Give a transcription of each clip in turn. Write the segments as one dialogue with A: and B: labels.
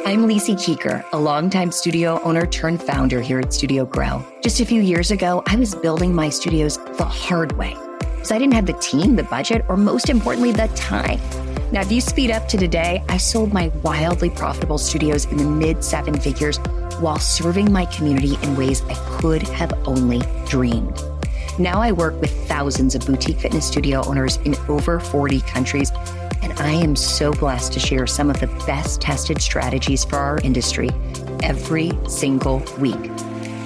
A: I'm Lisi Keeker, a longtime studio owner turned founder here at Studio Grow. Just a few years ago, I was building my studios the hard way. So I didn't have the team, the budget, or most importantly, the time. Now, if you speed up to today, I sold my wildly profitable studios in the mid 7 figures while serving my community in ways I could have only dreamed. Now I work with thousands of boutique fitness studio owners in over 40 countries, and I am so blessed to share some of the best tested strategies for our industry every single week.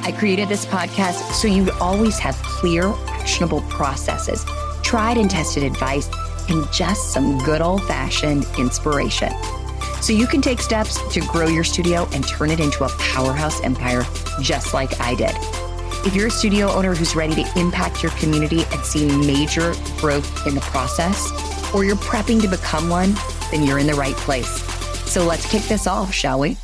A: I created this podcast so you'd always have clear, actionable processes, tried and tested advice, and just some good old-fashioned inspiration. So you can take steps to grow your studio and turn it into a powerhouse empire just like I did. If you're a studio owner who's ready to impact your community and see major growth in the process, or you're prepping to become one, then you're in the right place. So let's kick this off, shall we?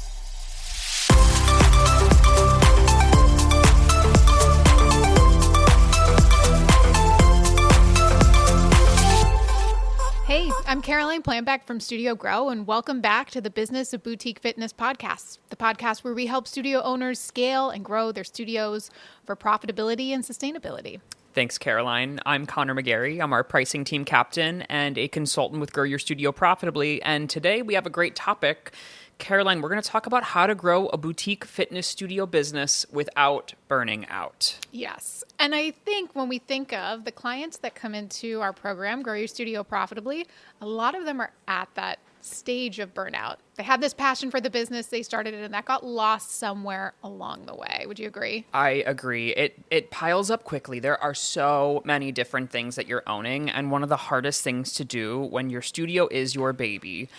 B: Hey, I'm Caroline Plambeck from Studio Grow, and welcome back to the Business of Boutique Fitness podcast, the podcast where we help studio owners scale and grow their studios for profitability and sustainability.
C: Thanks, Caroline. I'm Connor McGarry. I'm our pricing team captain and a consultant with Grow Your Studio Profitably. And today we have a great topic. Caroline, we're going to talk about how to grow a boutique fitness studio business without burning out.
B: Yes. And I think when we think of the clients that come into our program, Grow Your Studio Profitably, a lot of them are at that stage of burnout. They had this passion for the business, they started it, and that got lost somewhere along the way. Would you agree?
C: I agree. It piles up quickly. There are so many different things that you're owning, and one of the hardest things to do when your studio is your baby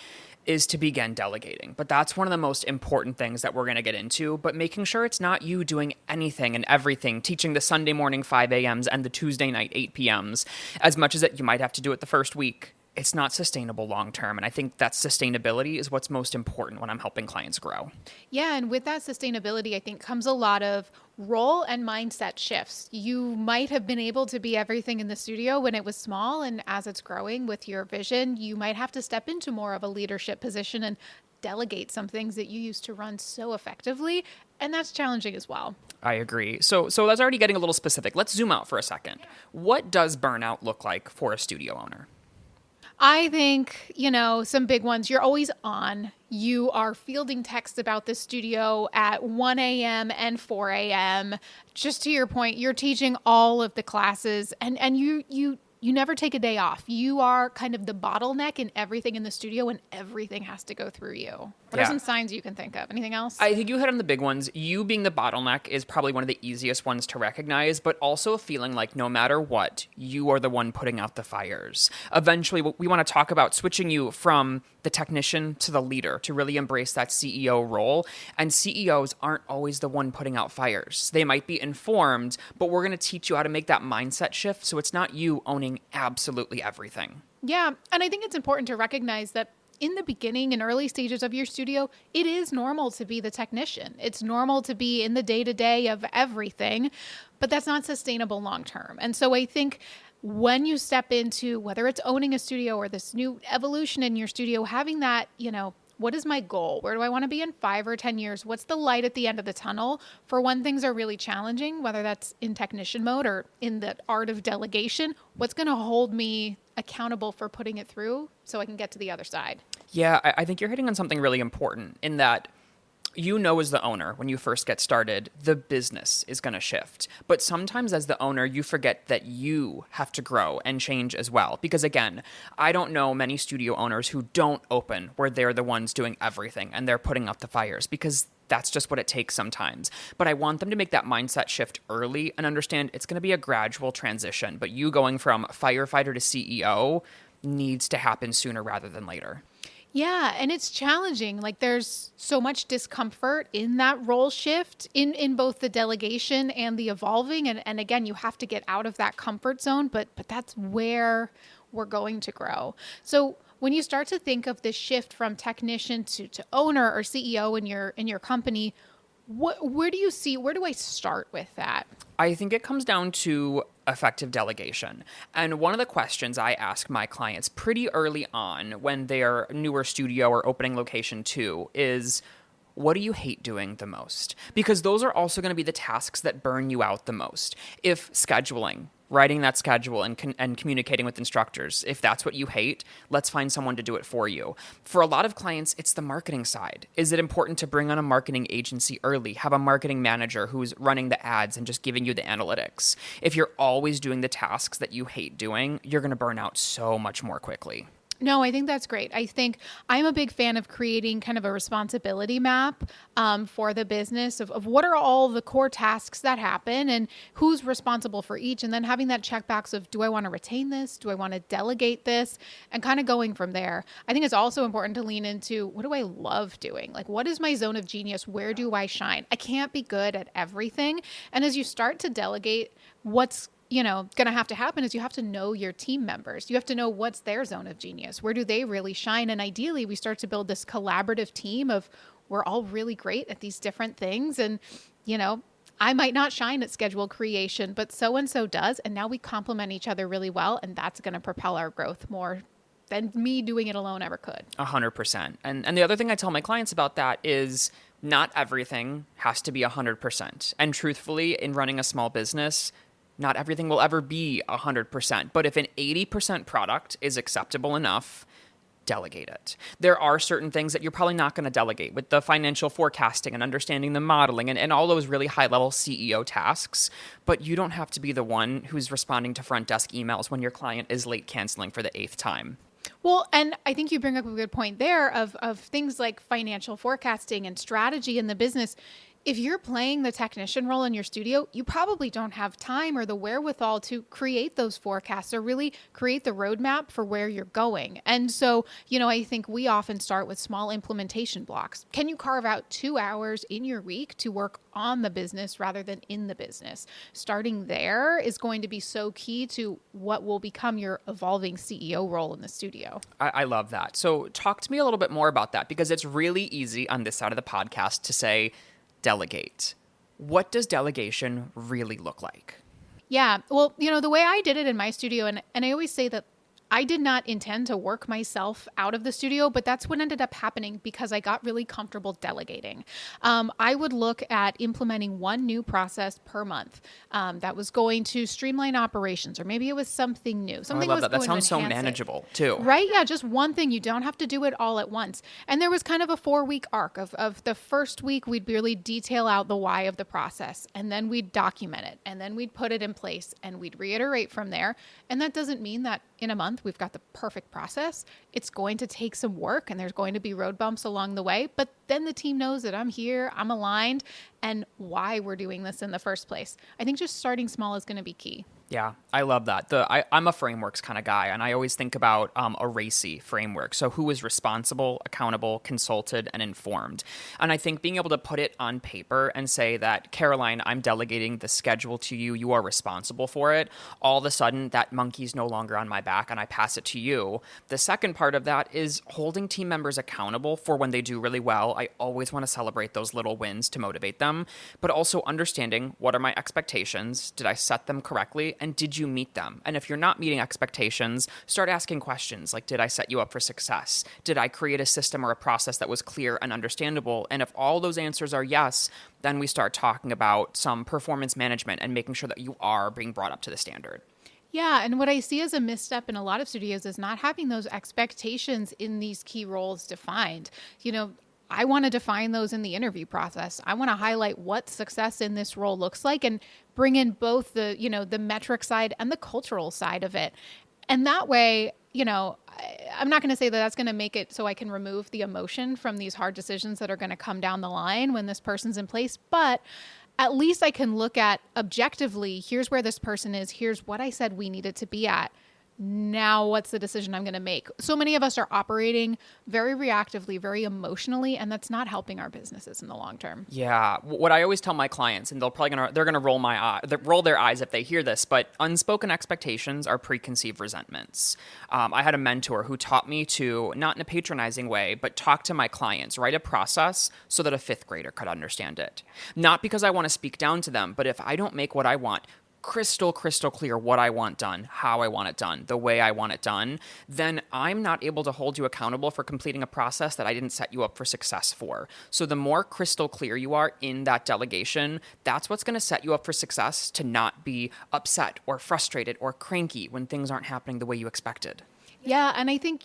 C: is to begin delegating. But that's one of the most important things that we're going to get into, but making sure it's not you doing anything and everything, teaching the Sunday morning 5 a.m.s and the Tuesday night 8 p.m.s, as much as that you might have to do it the first week. It's not sustainable long term. And I think that sustainability is what's most important when I'm helping clients grow.
B: Yeah. And with that sustainability, I think comes a lot of role and mindset shifts. You might have been able to be everything in the studio when it was small. And as it's growing with your vision, you might have to step into more of a leadership position and delegate some things that you used to run so effectively. And that's challenging as well.
C: I agree. So that's already getting a little specific. Let's zoom out for a second. What does burnout look like for a studio owner?
B: I think, some big ones. You're always on. You are fielding texts about the studio at 1 a.m. and 4 a.m. Just to your point, you're teaching all of the classes and you never take a day off. You are kind of the bottleneck in everything in the studio and everything has to go through you. What are some signs you can think of? Anything else?
C: I think you hit on the big ones. You being the bottleneck is probably one of the easiest ones to recognize, but also feeling like no matter what, you are the one putting out the fires. Eventually, we want to talk about switching you from the technician to the leader to really embrace that CEO role. And CEOs aren't always the one putting out fires. They might be informed, but we're going to teach you how to make that mindset shift so it's not you owning absolutely everything.
B: Yeah, and I think it's important to recognize that in the beginning and early stages of your studio, it is normal to be the technician. It's normal to be in the day-to-day of everything, but that's not sustainable long-term. And so I think when you step into, whether it's owning a studio or this new evolution in your studio, having that, what is my goal? Where do I want to be in 5 or 10 years? What's the light at the end of the tunnel for when things are really challenging, whether that's in technician mode or in the art of delegation? What's going to hold me accountable for putting it through so I can get to the other side?
C: Yeah, I think you're hitting on something really important in that as the owner, when you first get started, the business is going to shift. But sometimes as the owner, you forget that you have to grow and change as well. Because again, I don't know many studio owners who don't open where they're the ones doing everything and they're putting out the fires because that's just what it takes sometimes. But I want them to make that mindset shift early and understand it's going to be a gradual transition. But you going from firefighter to CEO needs to happen sooner rather than later.
B: Yeah, and it's challenging. Like there's so much discomfort in that role shift in both the delegation and the evolving. And again, you have to get out of that comfort zone, but that's where we're going to grow. So when you start to think of this shift from technician to owner or CEO in your company, where do I start with that?
C: I think it comes down to effective delegation. And one of the questions I ask my clients pretty early on when they're newer studio or opening location 2 is, what do you hate doing the most? Because those are also going to be the tasks that burn you out the most. If scheduling, writing that schedule and communicating with instructors, if that's what you hate, let's find someone to do it for you. For a lot of clients, it's the marketing side. Is it important to bring on a marketing agency early, have a marketing manager who's running the ads and just giving you the analytics? If you're always doing the tasks that you hate doing, you're going to burn out so much more quickly.
B: No, I think that's great. I think I'm a big fan of creating kind of a responsibility map for the business of what are all the core tasks that happen and who's responsible for each. And then having that checkbox of, do I want to retain this? Do I want to delegate this? And kind of going from there. I think it's also important to lean into, what do I love doing? Like, what is my zone of genius? Where do I shine? I can't be good at everything. And as you start to delegate, what's going to have to happen is you have to know your team members. You have to know what's their zone of genius. Where do they really shine? And ideally, we start to build this collaborative team of, we're all really great at these different things. And, I might not shine at schedule creation, but so-and-so does. And now we complement each other really well. And that's going to propel our growth more than me doing it alone ever could.
C: 100%. And the other thing I tell my clients about that is not everything has to be 100%. And truthfully, in running a small business, not everything will ever be 100%, but if an 80% product is acceptable enough, delegate it. There are certain things that you're probably not going to delegate with the financial forecasting and understanding the modeling and all those really high-level CEO tasks, but you don't have to be the one who's responding to front desk emails when your client is late canceling for the 8th time.
B: Well, and I think you bring up a good point there of things like financial forecasting and strategy in the business. If you're playing the technician role in your studio, you probably don't have time or the wherewithal to create those forecasts or really create the roadmap for where you're going. And so, I think we often start with small implementation blocks. Can you carve out 2 hours in your week to work on the business rather than in the business? Starting there is going to be so key to what will become your evolving CEO role in the studio.
C: I love that. So talk to me a little bit more about that, because it's really easy on this side of the podcast to say, delegate. What does delegation really look like?
B: Yeah. Well, the way I did it in my studio, and I always say that I did not intend to work myself out of the studio, but that's what ended up happening because I got really comfortable delegating. I would look at implementing one new process per month that was going to streamline operations, or maybe it was something new. Something
C: I love
B: was
C: that. That
B: going
C: sounds
B: to
C: so
B: enhance
C: manageable
B: it.
C: too.
B: Right? Yeah, just one thing. You don't have to do it all at once. And there was kind of a 4-week arc of the first week, we'd really detail out the why of the process, and then we'd document it, and then we'd put it in place, and we'd reiterate from there. And that doesn't mean that in a month we've got the perfect process. It's going to take some work and there's going to be road bumps along the way, but then the team knows that I'm here, I'm aligned, and why we're doing this in the first place. I think just starting small is going to be key.
C: Yeah, I love that. I'm a frameworks kind of guy, and I always think about a RACI framework. So who is responsible, accountable, consulted, and informed? And I think being able to put it on paper and say that, Caroline, I'm delegating the schedule to you. You are responsible for it. All of a sudden, that monkey's no longer on my back, and I pass it to you. The second part of that is holding team members accountable for when they do really well. I always want to celebrate those little wins to motivate them, but also understanding, what are my expectations? Did I set them correctly? And did you meet them? And if you're not meeting expectations, start asking questions like, did I set you up for success? Did I create a system or a process that was clear and understandable? And if all those answers are yes, then we start talking about some performance management and making sure that you are being brought up to the standard.
B: Yeah, and what I see as a misstep in a lot of studios is not having those expectations in these key roles defined. I want to define those in the interview process. I want to highlight what success in this role looks like and bring in both the metric side and the cultural side of it. And that way, I'm not going to say that that's going to make it so I can remove the emotion from these hard decisions that are going to come down the line when this person's in place, but at least I can look at objectively, here's where this person is, here's what I said we needed to be at. Now, what's the decision I'm going to make? So many of us are operating very reactively, very emotionally, and that's not helping our businesses in the long term.
C: Yeah, what I always tell my clients, and they're gonna roll their eyes if they hear this, but unspoken expectations are preconceived resentments. I had a mentor who taught me to, not in a patronizing way, but talk to my clients, write a process so that a 5th grader could understand it. Not because I want to speak down to them, but if I don't make what I want crystal clear what I want done, how I want it done, the way I want it done, then I'm not able to hold you accountable for completing a process that I didn't set you up for success for. So the more crystal clear you are in that delegation, that's what's going to set you up for success, to not be upset or frustrated or cranky when things aren't happening the way you expected.
B: Yeah. And I think,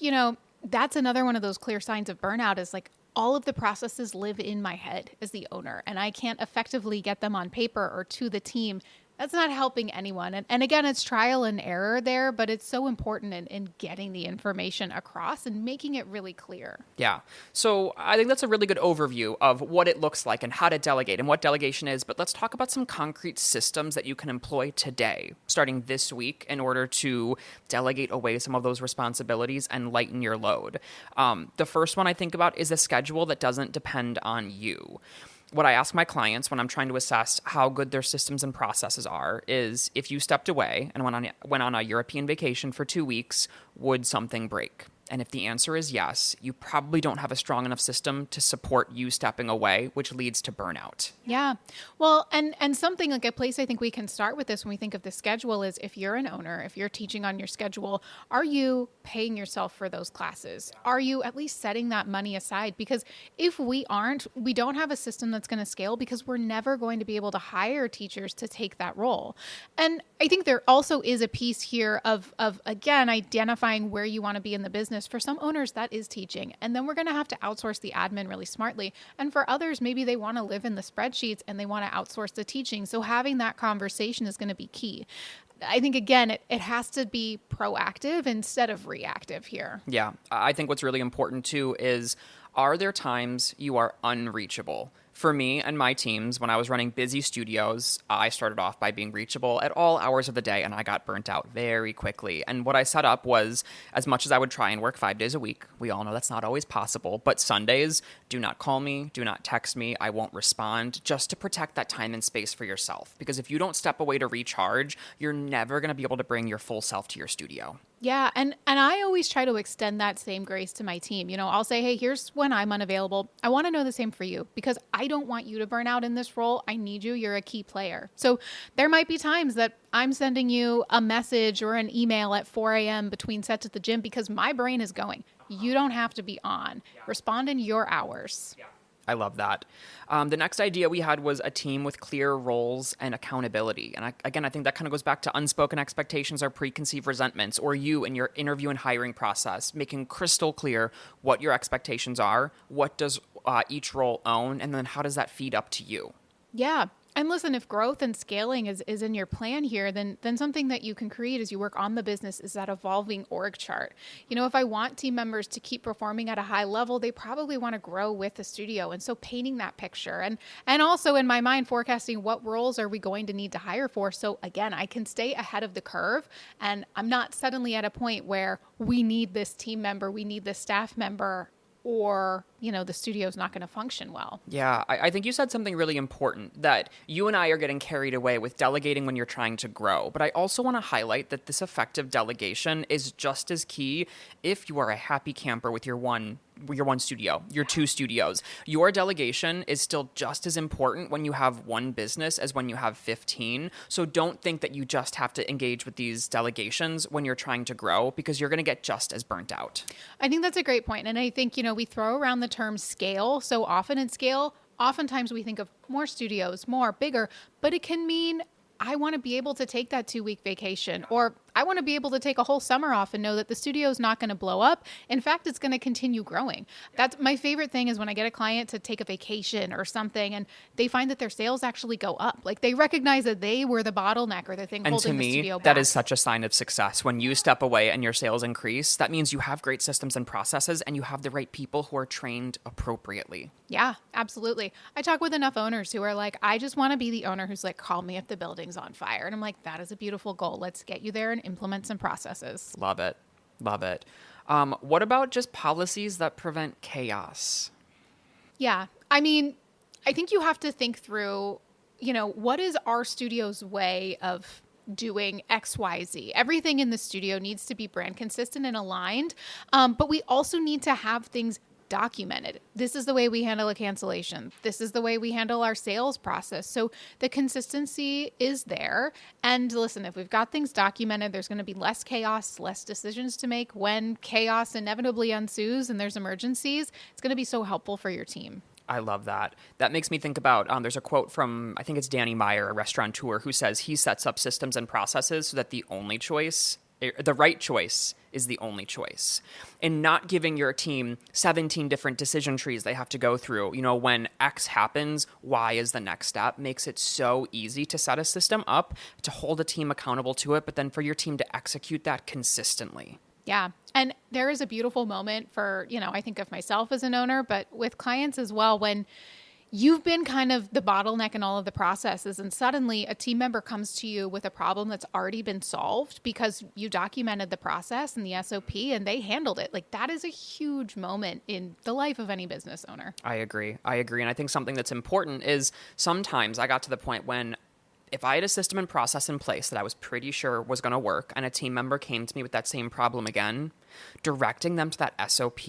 B: that's another one of those clear signs of burnout is like, all of the processes live in my head as the owner, and I can't effectively get them on paper or to the team. That's not helping anyone. And again, it's trial and error there, but it's so important in getting the information across and making it really clear.
C: Yeah. So I think that's a really good overview of what it looks like and how to delegate and what delegation is. But let's talk about some concrete systems that you can employ today, starting this week, in order to delegate away some of those responsibilities and lighten your load. The first one I think about is a schedule that doesn't depend on you. What I ask my clients when I'm trying to assess how good their systems and processes are is, if you stepped away and went on a European vacation for 2 weeks, would something break? And if the answer is yes, you probably don't have a strong enough system to support you stepping away, which leads to burnout.
B: Yeah. Well, and something like a place I think we can start with this when we think of the schedule is, if you're an owner, if you're teaching on your schedule, are you paying yourself for those classes? Are you at least setting that money aside? Because if we aren't, we don't have a system that's going to scale, because we're never going to be able to hire teachers to take that role. And I think there also is a piece here of again, identifying where you want to be in the business. For some owners, that is teaching. And then we're going to have to outsource the admin really smartly. And for others, maybe they want to live in the spreadsheets and they want to outsource the teaching. So having that conversation is going to be key. I think, again, it has to be proactive instead of reactive here.
C: Yeah. I think what's really important too is, are there times you are unreachable? For me and my teams, when I was running busy studios, I started off by being reachable at all hours of the day, and I got burnt out very quickly. And what I set up was, as much as I would try and work 5 days a week, we all know that's not always possible, but Sundays, do not call me, do not text me, I won't respond, just to protect that time and space for yourself. Because if you don't step away to recharge, you're never going to be able to bring your full self to your studio.
B: Yeah. And I always try to extend that same grace to my team. I'll say, hey, here's when I'm unavailable. I want to know the same for you, because I don't want you to burn out in this role. I need you. You're a key player. So there might be times that I'm sending you a message or an email at 4 a.m. between sets at the gym, because my brain is going. You don't have to be on. Respond in your hours.
C: Yeah. I love that. The next idea we had was a team with clear roles and accountability. And I think that kind of goes back to unspoken expectations or preconceived resentments, or you in your interview and hiring process, making crystal clear what your expectations are, what does each role own, and then how does that feed up to you?
B: Yeah. And listen, if growth and scaling is in your plan here, then something that you can create as you work on the business is that evolving org chart. If I want team members to keep performing at a high level, they probably want to grow with the studio. And so painting that picture and also in my mind, forecasting what roles are we going to need to hire for. So again, I can stay ahead of the curve, and I'm not suddenly at a point where we need this team member, we need this staff member, or, the studio's not going to function well.
C: Yeah, I think you said something really important, that you and I are getting carried away with delegating when you're trying to grow. But I also want to highlight that this effective delegation is just as key if you are a happy camper with your one studio, your 2 studios. Your delegation is still just as important when you have one business as when you have 15. So don't think that you just have to engage with these delegations when you're trying to grow, because you're going to get just as burnt out.
B: I think that's a great point. And I think, we throw around the term scale so often in scale. Oftentimes we think of more studios, more, bigger, but it can mean I want to be able to take that 2-week vacation, or I want to be able to take a whole summer off and know that the studio is not going to blow up. In fact, it's going to continue growing. That's my favorite thing, is when I get a client to take a vacation or something and they find that their sales actually go up. Like they recognize that they were the bottleneck or the thing holding the studio back.
C: And to me, that is such a sign of success. When you step away and your sales increase, that means you have great systems and processes, and you have the right people who are trained appropriately.
B: Yeah, absolutely. I talk with enough owners who are like, I just want to be the owner who's like, call me if the building's on fire. And I'm like, that is a beautiful goal. Let's get you there and implement some processes.
C: Love it. Love it. What about just policies that prevent chaos?
B: Yeah. I mean, I think you have to think through, what is our studio's way of doing XYZ? Everything in the studio needs to be brand consistent and aligned. But we also need to have things documented. This is the way we handle a cancellation. This is the way we handle our sales process. So the consistency is there. And listen, if we've got things documented, there's going to be less chaos, less decisions to make when chaos inevitably ensues and there's emergencies. It's going to be so helpful for your team.
C: I love that. That makes me think about, there's a quote from, I think it's Danny Meyer, a restaurateur, who says he sets up systems and processes so that the right choice is the only choice. And not giving your team 17 different decision trees they have to go through. When X happens, Y is the next step, makes it so easy to set a system up, to hold a team accountable to it, but then for your team to execute that consistently.
B: Yeah. And there is a beautiful moment for, I think of myself as an owner, but with clients as well, when you've been kind of the bottleneck in all of the processes and suddenly a team member comes to you with a problem that's already been solved because you documented the process and the SOP and they handled it. Like, that is a huge moment in the life of any business owner.
C: I agree. And I think something that's important is sometimes I got to the point when if I had a system and process in place that I was pretty sure was going to work and a team member came to me with that same problem again, directing them to that SOP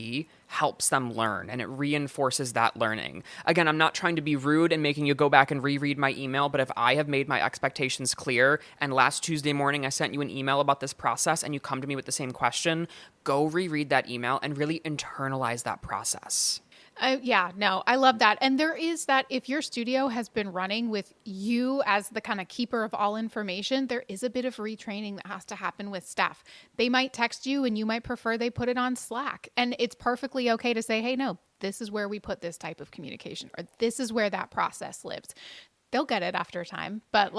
C: helps them learn and it reinforces that learning. Again, I'm not trying to be rude and making you go back and reread my email, but if I have made my expectations clear and last Tuesday morning I sent you an email about this process and you come to me with the same question, go reread that email and really internalize that process.
B: I love that. And there is that if your studio has been running with you as the kind of keeper of all information, there is a bit of retraining that has to happen with staff. They might text you and you might prefer they put it on Slack. And it's perfectly okay to say, hey, no, this is where we put this type of communication or this is where that process lives. They'll get it after time, but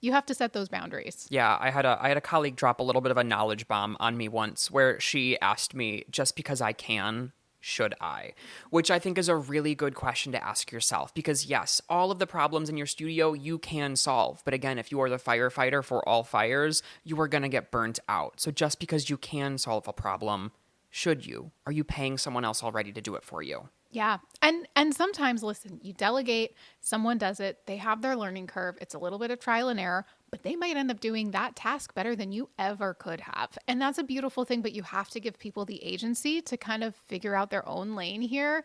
B: you have to set those boundaries.
C: Yeah, I had a colleague drop a little bit of a knowledge bomb on me once where she asked me, just because I can, should I? Which I think is a really good question to ask yourself because yes, all of the problems in your studio you can solve. But again, if you are the firefighter for all fires, you are going to get burnt out. So just because you can solve a problem, should you? Are you paying someone else already to do it for you?
B: Yeah. And sometimes, listen, you delegate, someone does it, they have their learning curve, it's a little bit of trial and error, but they might end up doing that task better than you ever could have. And that's a beautiful thing, but you have to give people the agency to kind of figure out their own lane here.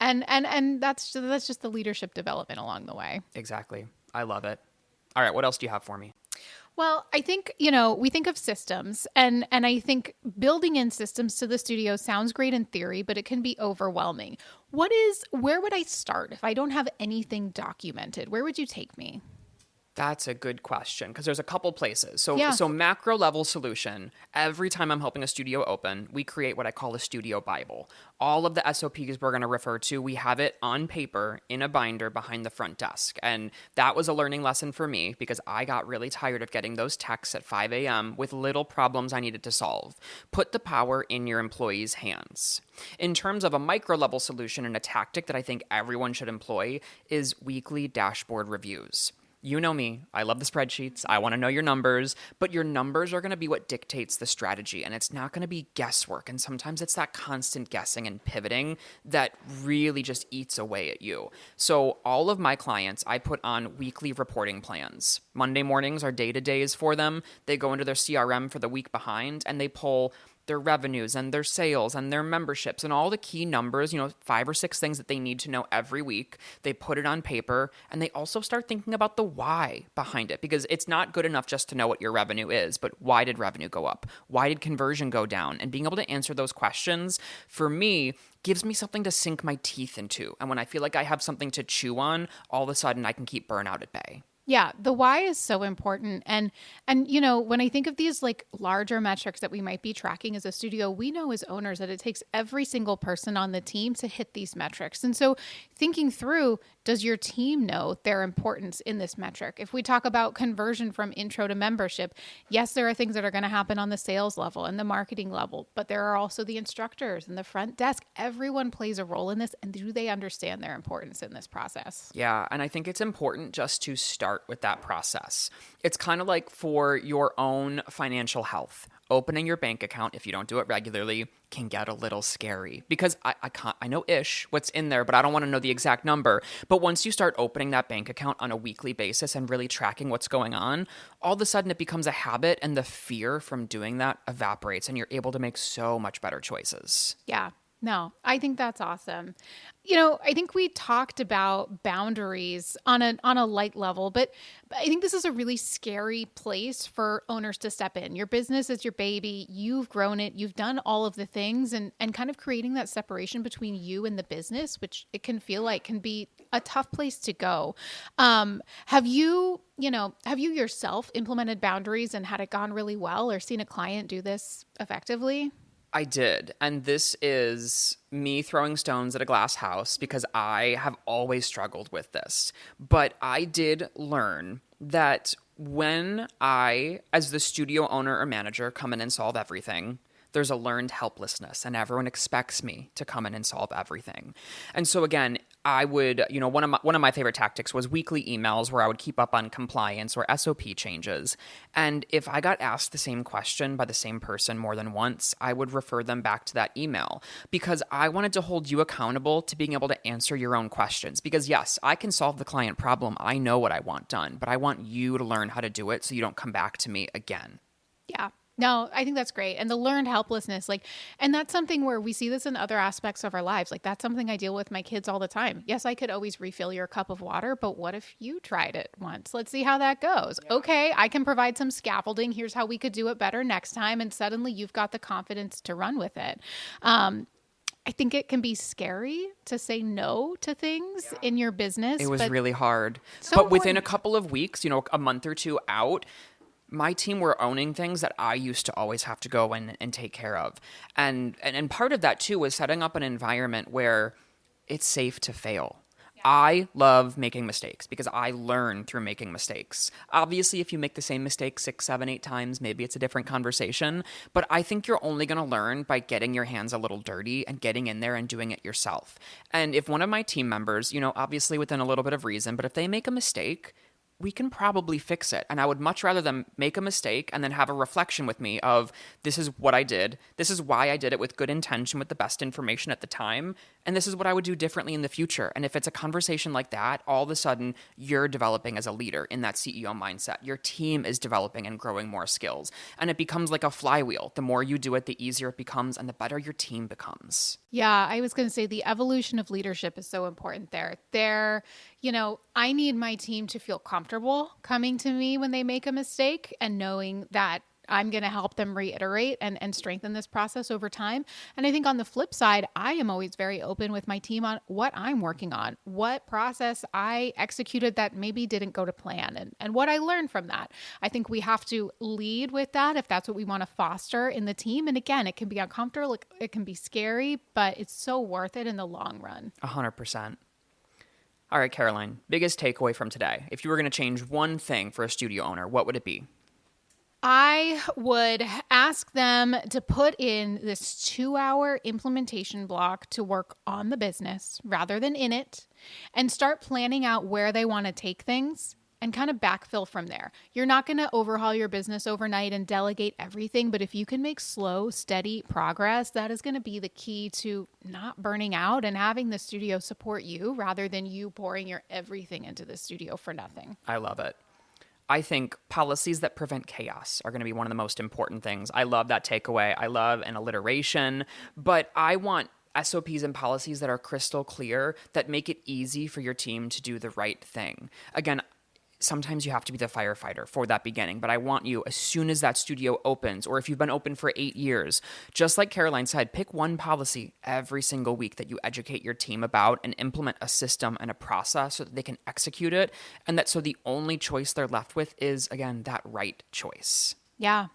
B: And that's just the leadership development along the way.
C: Exactly. I love it. All right, what else do you have for me?
B: Well, I think, we think of systems and I think building in systems to the studio sounds great in theory, but it can be overwhelming. Where would I start if I don't have anything documented? Where would you take me?
C: That's a good question because there's a couple places. So macro level solution, every time I'm helping a studio open, we create what I call a studio Bible. All of the SOPs we're going to refer to, we have it on paper in a binder behind the front desk. And that was a learning lesson for me because I got really tired of getting those texts at 5 a.m. with little problems I needed to solve. Put the power in your employees' hands. In terms of a micro level solution and a tactic that I think everyone should employ is weekly dashboard reviews. You know me, I love the spreadsheets, I want to know your numbers, but your numbers are going to be what dictates the strategy, and it's not going to be guesswork, and sometimes it's that constant guessing and pivoting that really just eats away at you. So all of my clients, I put on weekly reporting plans. Monday mornings are day-to-days for them. They go into their CRM for the week behind, and they pull their revenues and their sales and their memberships and all the key numbers, 5 or 6 things that they need to know every week. They put it on paper and they also start thinking about the why behind it because it's not good enough just to know what your revenue is, but why did revenue go up? Why did conversion go down? And being able to answer those questions for me gives me something to sink my teeth into. And when I feel like I have something to chew on, all of a sudden I can keep burnout at bay.
B: Yeah, the why is so important. And when I think of these larger metrics that we might be tracking as a studio, we know as owners that it takes every single person on the team to hit these metrics. And so thinking through, does your team know their importance in this metric? If we talk about conversion from intro to membership, yes, there are things that are going to happen on the sales level and the marketing level, but there are also the instructors and the front desk. Everyone plays a role in this. And do they understand their importance in this process?
C: Yeah, and I think it's important just to start with that process. It's kind of like for your own financial health. Opening your bank account, if you don't do it regularly, can get a little scary because I know-ish what's in there, but I don't want to know the exact number. But once you start opening that bank account on a weekly basis and really tracking what's going on, all of a sudden it becomes a habit and the fear from doing that evaporates and you're able to make so much better choices.
B: Yeah. No, I think that's awesome. I think we talked about boundaries on a light level, but I think this is a really scary place for owners to step in. Your business is your baby. You've grown it. You've done all of the things, and kind of creating that separation between you and the business, which it can feel like can be a tough place to go. Have you yourself implemented boundaries and had it gone really well, or seen a client do this effectively?
C: I did. And this is me throwing stones at a glass house because I have always struggled with this. But I did learn that when I, as the studio owner or manager, come in and solve everything, there's a learned helplessness, and everyone expects me to come in and solve everything. And so again, I would, one of my favorite tactics was weekly emails where I would keep up on compliance or SOP changes. And if I got asked the same question by the same person more than once, I would refer them back to that email, because I wanted to hold you accountable to being able to answer your own questions. Because yes, I can solve the client problem. I know what I want done, but I want you to learn how to do it so you don't come back to me again.
B: Yeah. No, I think that's great. And the learned helplessness, and that's something where we see this in other aspects of our lives. That's something I deal with my kids all the time. Yes, I could always refill your cup of water, but what if you tried it once? Let's see how that goes. Yeah. Okay, I can provide some scaffolding. Here's how we could do it better next time. And suddenly you've got the confidence to run with it. I think it can be scary to say no to things in your business.
C: It was really hard.
B: So
C: but within a couple of weeks, a month or two out, my team were owning things that I used to always have to go in and take care of. And part of that too was setting up an environment where it's safe to fail. Yeah. I love making mistakes because I learn through making mistakes. Obviously, if you make the same mistake 6, 7, 8 times, maybe it's a different conversation. But I think you're only going to learn by getting your hands a little dirty and getting in there and doing it yourself. And if one of my team members, obviously within a little bit of reason, but if they make a mistake, we can probably fix it. And I would much rather them make a mistake and then have a reflection with me of, this is what I did. This is why I did it with good intention, with the best information at the time. And this is what I would do differently in the future. And if it's a conversation like that, all of a sudden you're developing as a leader in that CEO mindset. Your team is developing and growing more skills. And it becomes like a flywheel. The more you do it, the easier it becomes and the better your team becomes.
B: Yeah, I was going to say the evolution of leadership is so important there. I need my team to feel comfortable coming to me when they make a mistake and knowing that I'm going to help them reiterate and strengthen this process over time. And I think on the flip side, I am always very open with my team on what I'm working on, what process I executed that maybe didn't go to plan, and what I learned from that. I think we have to lead with that if that's what we want to foster in the team. And again, it can be uncomfortable, it can be scary, but it's so worth it in the long run.
C: 100%. All right, Caroline, biggest takeaway from today. If you were going to change one thing for a studio owner, what would it be?
B: I would ask them to put in this 2-hour implementation block to work on the business rather than in it, and start planning out where they want to take things and kind of backfill from there. You're not going to overhaul your business overnight and delegate everything, but if you can make slow, steady progress, that is going to be the key to not burning out and having the studio support you rather than you pouring your everything into the studio for nothing.
C: I love it. I think policies that prevent chaos are going to be one of the most important things. I love that takeaway. I love an alliteration, but I want SOPs and policies that are crystal clear, that make it easy for your team to do the right thing. Again, sometimes you have to be the firefighter for that beginning, but I want you, as soon as that studio opens, or if you've been open for 8 years, just like Caroline said, pick one policy every single week that you educate your team about and implement a system and a process so that they can execute it. And that so the only choice they're left with is, again, that right choice.
B: Yeah.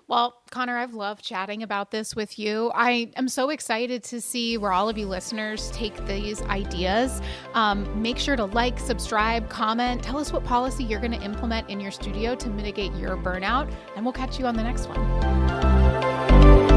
B: Well, Connor, I've loved chatting about this with you. I am so excited to see where all of you listeners take these ideas. Make sure to like, subscribe, comment. Tell us what policy you're going to implement in your studio to mitigate your burnout, and we'll catch you on the next one.